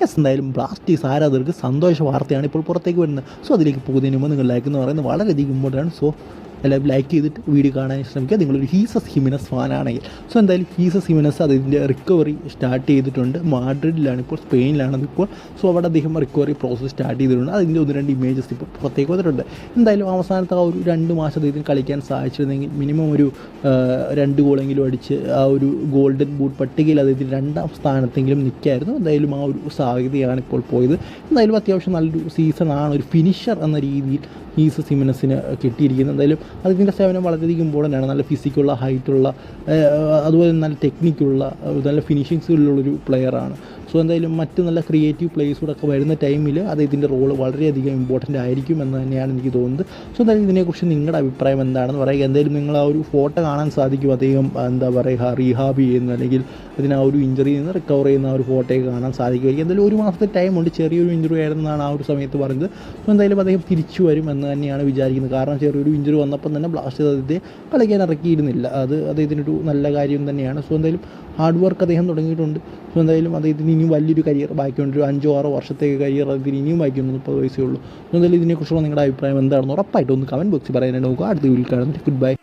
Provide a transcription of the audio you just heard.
Yes, എന്തായാലും Blasters ആരാധകർക്ക് സന്തോഷ വാർത്തയാണ് ഇപ്പോൾ പുറത്തേക്ക് വരുന്നത്. സോ അതിലേക്ക് പോകുന്നതിന് മുമ്പ് നിങ്ങൾ ലൈക്ക് എന്ന് പറയുന്നത് വളരെയധികം ഇമ്പോർട്ടൻ്റ്. സോ എല്ലാവരും ലൈക്ക് ചെയ്തിട്ട് വീഡിയോ കാണാൻ ശ്രമിക്കുക നിങ്ങളൊരു ഹീസസ് ഹിമിനസ് ഫാനാണെങ്കിൽ. സോ എന്തായാലും ഹീസസ് ഹിമിനസ് അതിൻ്റെ റിക്കവറി സ്റ്റാർട്ട് ചെയ്തിട്ടുണ്ട്. മാഡ്രിഡിലാണ് ഇപ്പോൾ, സ്പെയിനിലാണ് ഇപ്പോൾ. സോ അവിടെ അദ്ദേഹം റിക്കവറി പ്രോസസ്സ് സ്റ്റാർട്ട് ചെയ്തിട്ടുണ്ട്. അതിൻ്റെ 1-2 ഇമേജസ് ഇപ്പോൾ പുറത്തേക്ക് വന്നിട്ടുണ്ട്. എന്തായാലും അവസാനത്തെ ആ ഒരു 2 മാസം അദ്ദേഹത്തിന് കളിക്കാൻ സാധിച്ചിരുന്നെങ്കിൽ മിനിമം ഒരു 2 ഗോളെങ്കിലും അടിച്ച് ആ ഒരു ഗോൾഡൻ ബൂട്ട് പട്ടികയിൽ അദ്ദേഹത്തിന് 2ാം സ്ഥാനത്തെങ്കിലും നിൽക്കായിരുന്നു. എന്തായാലും ആ ഒരു സാധ്യതയാണ് ഇപ്പോൾ പോയത്. എന്തായാലും അത്യാവശ്യം നല്ലൊരു സീസണാണ് ഒരു ഫിനിഷർ എന്ന രീതിയിൽ ഹീസസ് ഹിമിനസിന് കിട്ടിയിരിക്കുന്നത്. എന്തായാലും അതിൻ്റെ സേവനം വളരെയധികം ഇമ്പോർട്ടൻ്റ് ആണ്. നല്ല ഫിസിക്കുള്ള, ഹൈറ്റുള്ള, അതുപോലെ നല്ല ടെക്നിക്കുള്ള, നല്ല ഫിനിഷിംഗ് സ്കില്ലുള്ളൊരു പ്ലെയറാണ്. സോ എന്തായാലും മറ്റ് നല്ല ക്രിയേറ്റീവ് പ്ലേസൂടൊക്കെ വരുന്ന ടൈമിൽ അദ്ദേഹത്തിൻ്റെ റോള് വളരെയധികം ഇമ്പോർട്ടൻ്റ് ആയിരിക്കും എന്ന് തന്നെയാണ് എനിക്ക് തോന്നുന്നത്. സോ എന്തായാലും ഇതിനെക്കുറിച്ച് നിങ്ങളുടെ അഭിപ്രായം എന്താണെന്ന് പറയുക. എന്തായാലും നിങ്ങൾ ആ ഒരു ഫോട്ടോ കാണാൻ സാധിക്കും. അദ്ദേഹം എന്താ പറയുക റീഹാബ് ചെയ്യുന്ന, അല്ലെങ്കിൽ അതിന് ആ ഒരു ഇഞ്ചറിയിൽ നിന്ന് റിക്കവർ ചെയ്യുന്ന ആ ഒരു ഫോട്ടോയൊക്കെ കാണാൻ സാധിക്കുമായിരിക്കും. എന്തായാലും 1 മാസത്തെ ടൈമുണ്ട്. ചെറിയൊരു ഇഞ്ചറി ആയിരുന്നാണ് ആ ഒരു സമയത്ത് പറഞ്ഞത്. സോ എന്തായാലും അദ്ദേഹം തിരിച്ചു വരും എന്ന് തന്നെയാണ് വിചാരിക്കുന്നത്. കാരണം ചെറിയൊരു ഇഞ്ചറി വന്നപ്പം തന്നെ ബ്ലാസ്റ്റേഴ്സ് അദ്ദേഹത്തെ കളിക്കാൻ ഇറക്കിയിരുന്നില്ല. അത് അദ്ദേഹത്തിനൊരു നല്ല കാര്യം തന്നെയാണ്. സോ എന്തായാലും ഹാർഡ് വർക്ക് അദ്ദേഹം തുടങ്ങിയിട്ടുണ്ട്. സോ എന്തായാലും അദ്ദേഹത്തിന് ഇനിയും വലിയൊരു കരിയർ ബാക്കിയുണ്ട്. ഒരു 5-6 വർഷത്തേക്ക് കരിയർ അദ്ദേഹത്തിന് ഇനിയും ബാക്കിയുണ്ട്. 30 വയസ്സേ ഉള്ളൂ. സോ എന്തായാലും ഇതിനെക്കുറിച്ചുള്ള നിങ്ങളുടെ അഭിപ്രായം എന്താണെന്ന് ഉറപ്പായിട്ടും ഒന്ന് കമൻറ്റ് ബോക്സിൽ പറയാനായിട്ട് നോക്കുക. അടുത്ത വീഡിയോയിൽ കാണുന്നത്. Good bye.